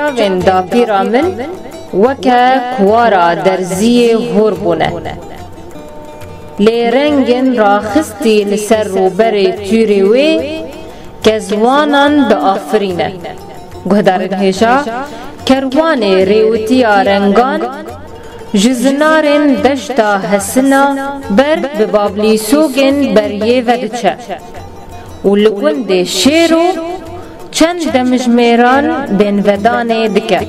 چاوین دا پیرا من وکا کوارا درزی هور بونه لی رنگن راخستی لسر روبر توری وی کزوانان به آفرینه گهدارن هیشا کروان ریوتیا رنگان جزنارن دشتا حسنا بر ببابلی سوگن بریه ودچه و لگوند شیرو چند دمجمیران بین ودان دکه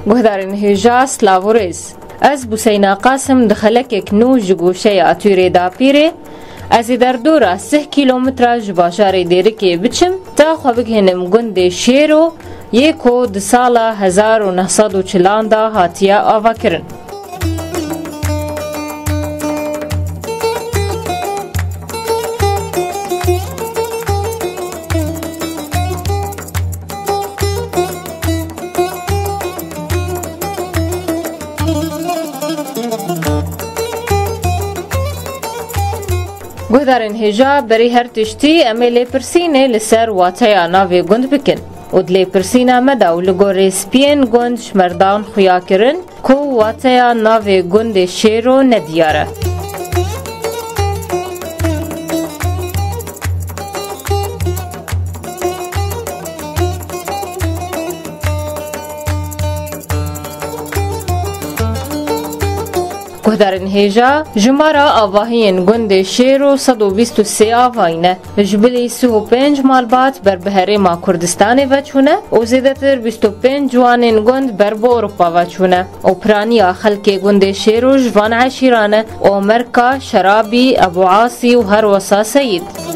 گهدارن هجا سلاوریز از بوسینا قاسم دخلک نو جگوشه اتوری دا پیره از در دورا 3 کیلومتر جباشار دیره که بچم تا خوابک هنم گند شیرو یکو د سال 1940 دا هاتیا آوا کرن گهدارن هجا بری هر تشتی امیلی پرسینه لسر واتیا ناوی گند بکن و دلی پرسینه مدا و لگوری سپین گند شمردان خویا کرن که واتیا ناوی گند شیرو ندیاره گهدارن هیجا جمارا آواهین گند شیرو 123 آواینه جبلی 35 مالبات بر بهره ما کردستان وچونه و زیدتر 25 جوانین گند بر با اروپا وچونه و پرانی خلک گند شیرو جوان عشیرانه و مرکا شرابی ابو عاصی و هر وسا سید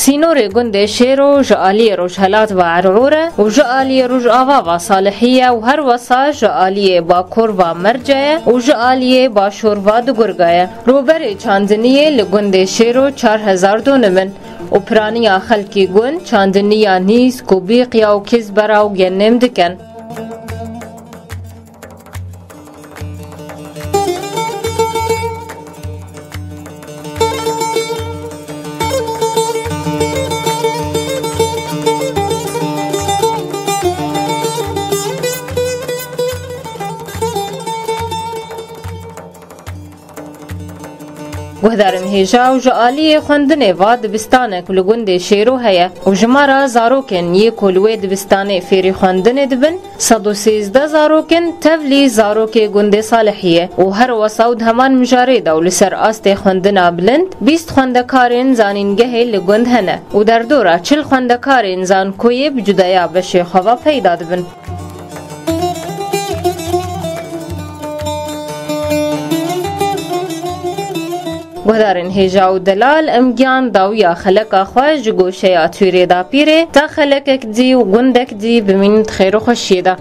سینور گند شیرو جالی روجهلات و عرعوره و جالی روج آوا و صالحیه و هر وسا جالی باکور و مرجعه و جالی باشور و دگرگایه روبر چاندنیه لگند شیرو 4000 دونمن و پرانی خلکی گند چاندنیه نیز کوبیقیا و کزبرا و گنم دکن گهدارن هیجا و جالی خوندن و دبستانه کلگند شیرو هیا و جمارا زاروکن یک کلوه دبستانه فیری خوندن دبن 113 زاروکن تولی زاروک گند صالحیه و هر وساود همان مجاره دول سر آست خوندن بلند 20 خوندکارن زانینگه لگند هنه و در دورا 40 خوندکارن زان کوی بجدایا بشه خوا پیدا دبن گهدارن هیجا و دلال امگیان داویا خلقا خواج گوشه اتوری دا پیره تا خلقک دی و گندک دی بمینت خیر و خوشیده